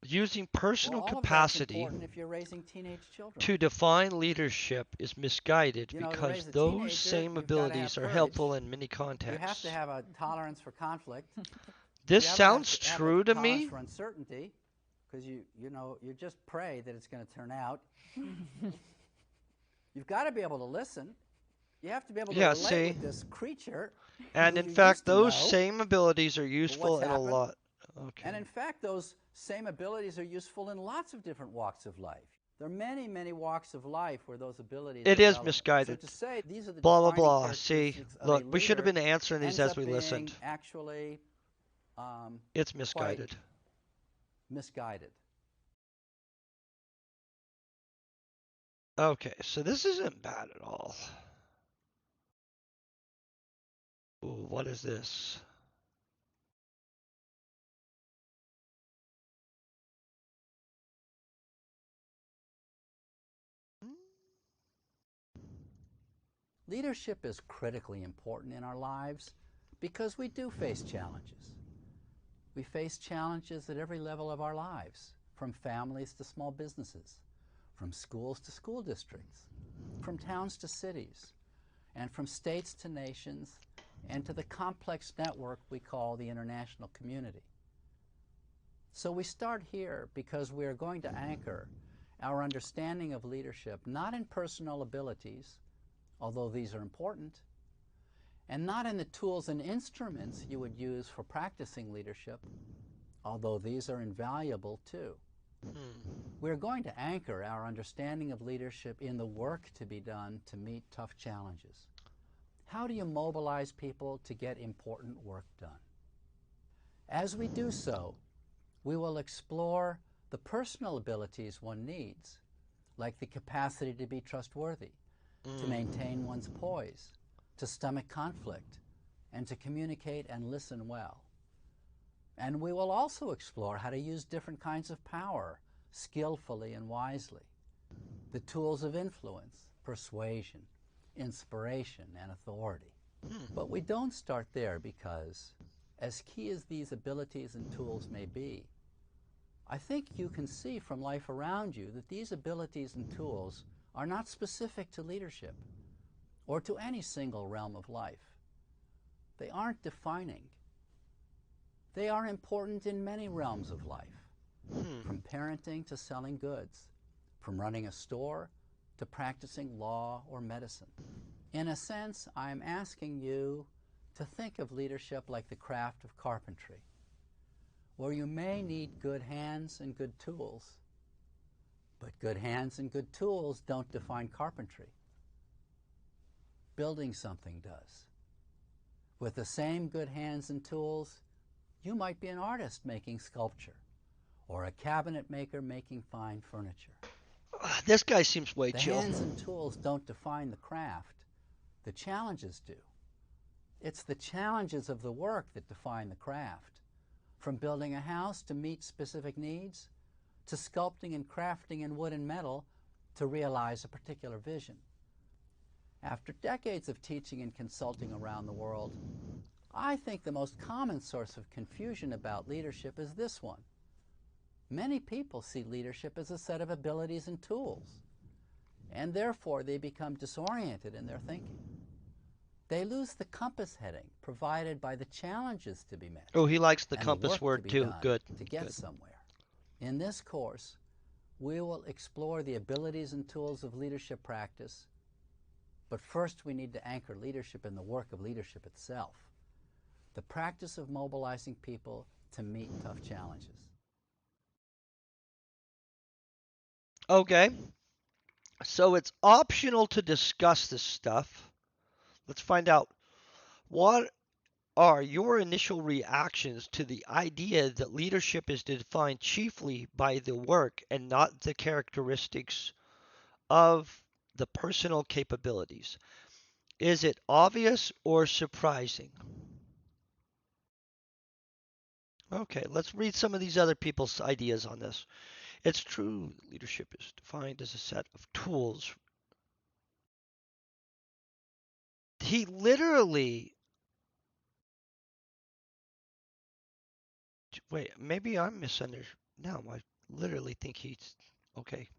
Using Well, personal all of that's capacity important if you're raising teenage children. to define leadership is misguided You know, to because raise a those teenager, same you've got to have abilities are courage. helpful in many You have to contexts. have a tolerance for conflict. This You have sounds to have a true to tolerance me. for uncertainty, because you just pray that it's going to turn out. You've got to be able to listen. You have to be able to Yeah, relate see? with this creature And who in you fact, used to those know. same abilities are But what's useful in a happened? lot. And Okay. in fact, those same abilities are useful in lots of different walks of life. There are many, many walks of life where those abilities It are is relevant. So misguided. to say these are the Blah, blah, defining blah. See, characteristics of a look, we should have leader been answering these ends as up we listened. being actually It's quite misguided. misguided. Okay, so this isn't bad at all. Ooh, what is this? Leadership is critically important in our lives because we do face challenges. We face challenges at every level of our lives, from families to small businesses, from schools to school districts, from towns to cities, and from states to nations, and to the complex network we call the international community. So we start here because we are going to anchor our understanding of leadership not in personal abilities, although these are important, and not in the tools and instruments you would use for practicing leadership, although these are invaluable too. We're going to anchor our understanding of leadership in the work to be done to meet tough challenges. How do you mobilize people to get important work done? As we do so, we will explore the personal abilities one needs, like the capacity to be trustworthy, to maintain one's poise, to stomach conflict, and to communicate and listen well. And we will also explore how to use different kinds of power skillfully and wisely, the tools of influence, persuasion, inspiration, and authority. But we don't start there because, as key as these abilities and tools may be, I think you can see from life around you that these abilities and tools are not specific to leadership or to any single realm of life. They aren't defining. They are important in many realms of life, from parenting to selling goods, from running a store to practicing law or medicine. In a sense, I'm asking you to think of leadership like the craft of carpentry, where you may need good hands and good tools, but good hands and good tools don't define carpentry. Building something does. With the same good hands and tools, you might be an artist making sculpture, or a cabinet maker making fine furniture. This guy seems way The chill. hands and tools don't define the craft. The challenges do. It's the challenges of the work that define the craft. From building a house to meet specific needs, to sculpting and crafting in wood and metal to realize a particular vision. After decades of teaching and consulting around the world, I think the most common source of confusion about leadership is this one. Many people see leadership as a set of abilities and tools, and therefore they become disoriented in their thinking. they lose the compass heading provided by the challenges to be met Oh, he likes the and the compass work to word be too. done Good, to get good. somewhere. In this course, we will explore the abilities and tools of leadership practice, but first we need to anchor leadership in the work of leadership itself, the practice of mobilizing people to meet tough challenges. Okay, so it's optional to discuss this stuff. Let's find out what are your initial reactions to the idea that leadership is defined chiefly by the work and not the characteristics of the personal capabilities? Is it obvious or surprising? Okay, let's read some of these other people's ideas on this. It's true, leadership is defined as a set of tools. He literally, wait, maybe I'm misunderstanding. No, I literally think he's, okay.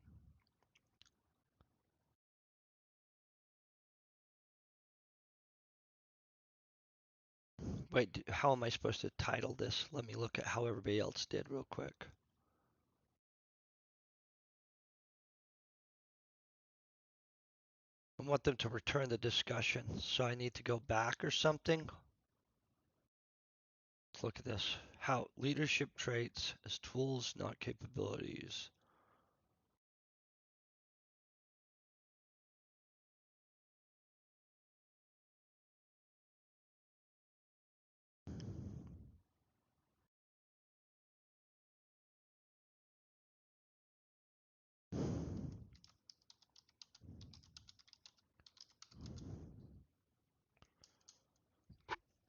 Wait, how am I supposed to title this? Let me look at how everybody else did real quick. I want them to return the discussion, so I need to go back or something. Let's look at this. How leadership traits as tools, not capabilities.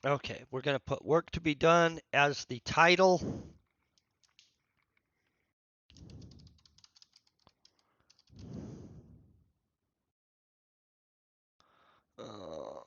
Okay, we're going to put work to be done as the title. Uh,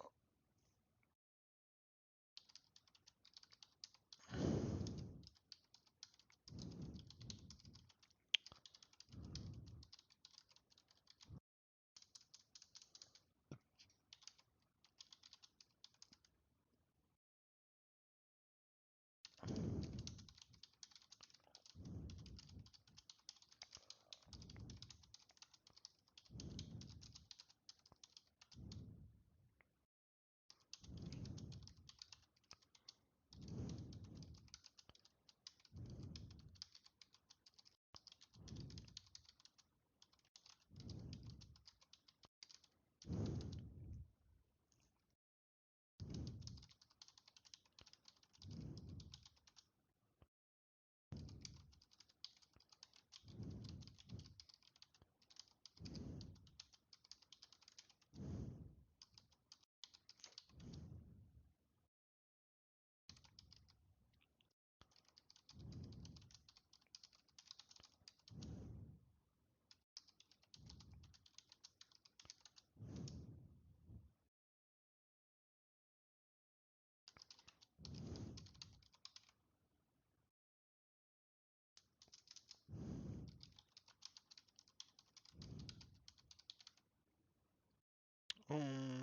um,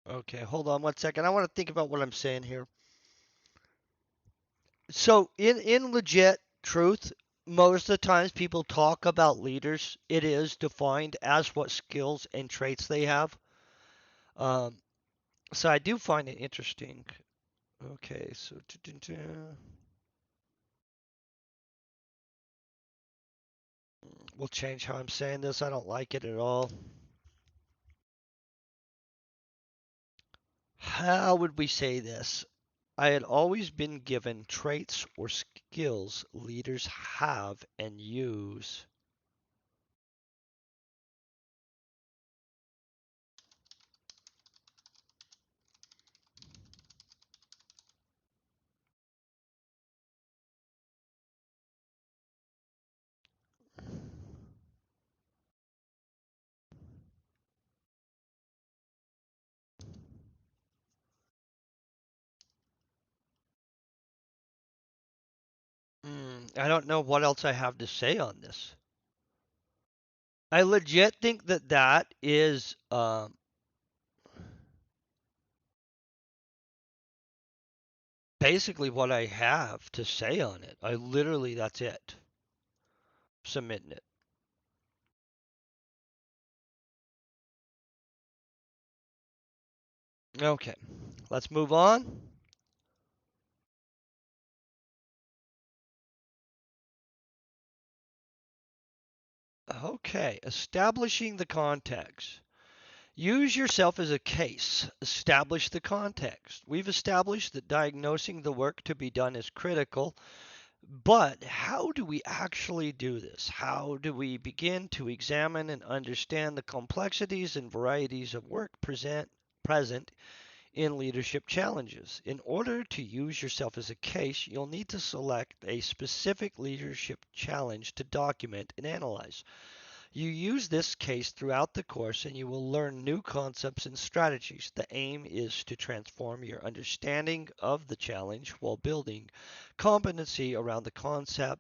okay, hold on one second. I want to think about what I'm saying here. So, in legit truth, most of the times people talk about leaders, it is defined as what skills and traits they have. Um, so I do find it interesting. Okay, so we'll change how I'm saying this. I don't like it at all. How would we say this? I had always been given traits or skills leaders have and use. I don't know what else I have to say on this. I legit think that that is basically what I have to say on it. I literally, that's it. Submitting it. Okay, let's move on. Okay, establishing the context. Use yourself as a case. Establish the context. We've established that diagnosing the work to be done is critical, but how do we actually do this? How do we begin to examine and understand the complexities and varieties of work present in leadership challenges? In order to use yourself as a case, you'll need to select a specific leadership challenge to document and analyze. You use this case throughout the course and you will learn new concepts and strategies. The aim is to transform your understanding of the challenge while building competency around uh,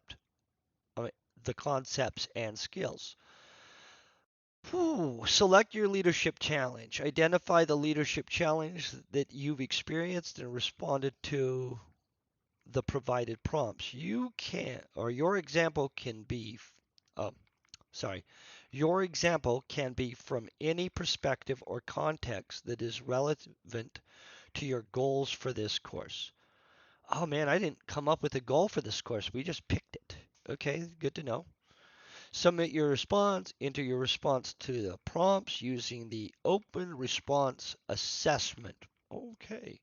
the concepts and skills. Select your leadership challenge. Identify the leadership challenge that you've experienced and responded to the provided prompts. You can, or your example can be, uh, sorry, your example can be from any perspective or context that is relevant to your goals for this course. Oh man, I didn't come up with a goal for this course. We just picked it. Okay, good to know. Submit your response, enter your response to the prompts using the open response assessment. Okay.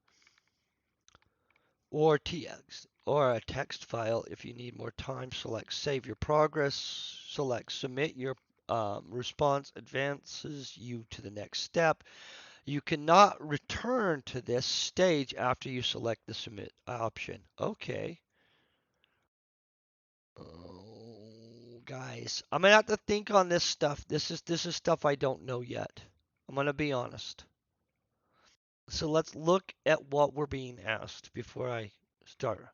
Or TX or a text file if you need more time. Select save your progress. Select submit your response advances you to the next step. You cannot return to this stage after you select the submit option. Okay. Oh, guys, I'm gonna have to think on this stuff. This is stuff I don't know yet. I'm gonna be honest. So let's look at what we're being asked before I start.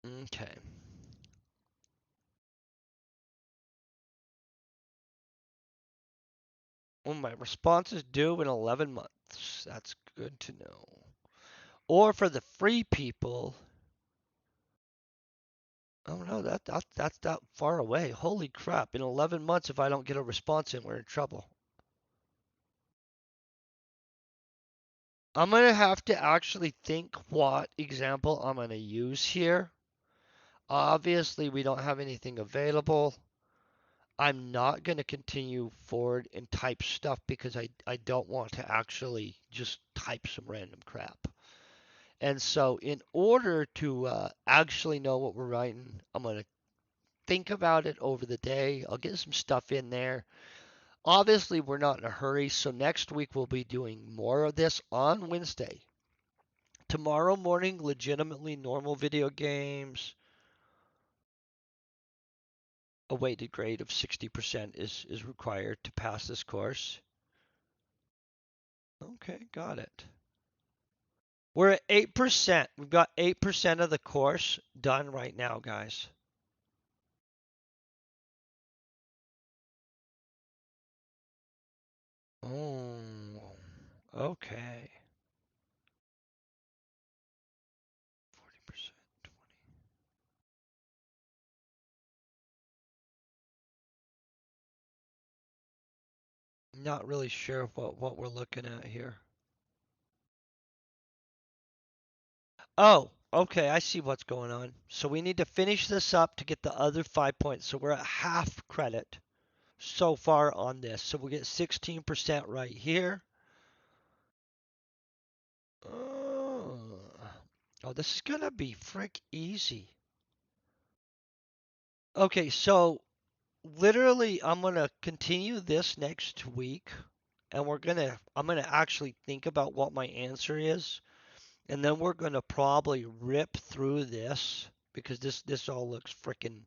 Okay. Well, my response is due in 11 months. That's good to know. Or for the free people, oh no, that's that far away. Holy crap! In 11 months, if I don't get a response in, we're in trouble. I'm gonna have to actually think what example I'm gonna use here. Obviously, we don't have anything available. I'm not gonna continue forward and type stuff because I don't want to actually just type some random crap. And so, in order to actually know what we're writing, I'm going to think about it over the day. I'll get some stuff in there. Obviously, we're not in a hurry, so next week we'll be doing more of this on Wednesday. Tomorrow morning, legitimately normal video games. A weighted grade of 60% is required to pass this course. Okay, got it. We're at 8%. We've got 8% of the course done right now, guys. Oh, okay. 40%. Not really sure what we're looking at here. Oh, okay, I see what's going on. So we need to finish this up to get the other 5 points. So we're at half credit so far on this. So we get 16% right here. Oh, oh, this is gonna be frick easy. Okay, so literally I'm gonna continue this next week and I'm gonna actually think about what my answer is. And then we're going to probably rip through this because this all looks freaking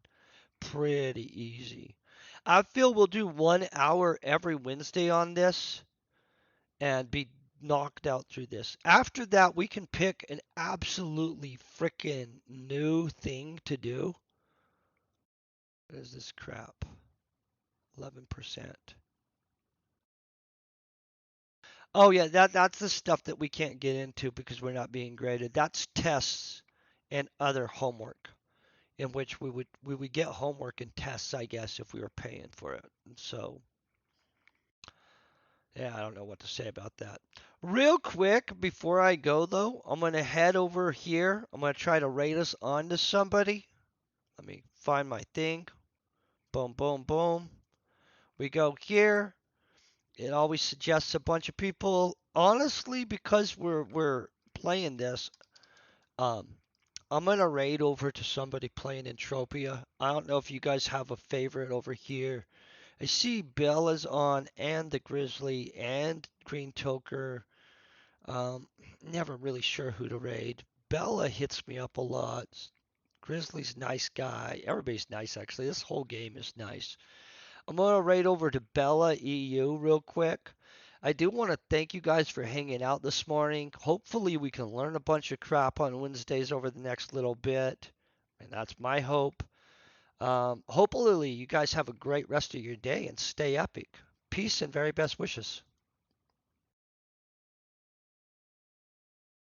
pretty easy. I feel we'll do 1 hour every Wednesday on this and be knocked out through this. After that, we can pick an absolutely freaking new thing to do. What is this crap? 11%. Oh yeah, that's the stuff that we can't get into because we're not being graded. That's tests and other homework, in which we would get homework and tests, I guess, if we were paying for it. And so, yeah, I don't know what to say about that. Real quick before I go though, I'm gonna head over here. I'm gonna try to rate us on to somebody. Let me find my thing. Boom, boom, boom. We go here. It always suggests a bunch of people. Honestly, because we're playing this, um, I'm gonna raid over to somebody playing Entropia. I don't know if you guys have a favorite over here. I see Bella's on and the Grizzly and Green Toker. Um, Never really sure who to raid. Bella hits me up a lot. Grizzly's nice guy. Everybody's nice actually. This whole game is nice. I'm gonna raid over to Bella EU real quick. I do want to thank you guys for hanging out this morning. Hopefully we can learn a bunch of crap on Wednesdays over the next little bit. And that's my hope. Hopefully you guys have a great rest of your day and stay epic. Peace and very best wishes.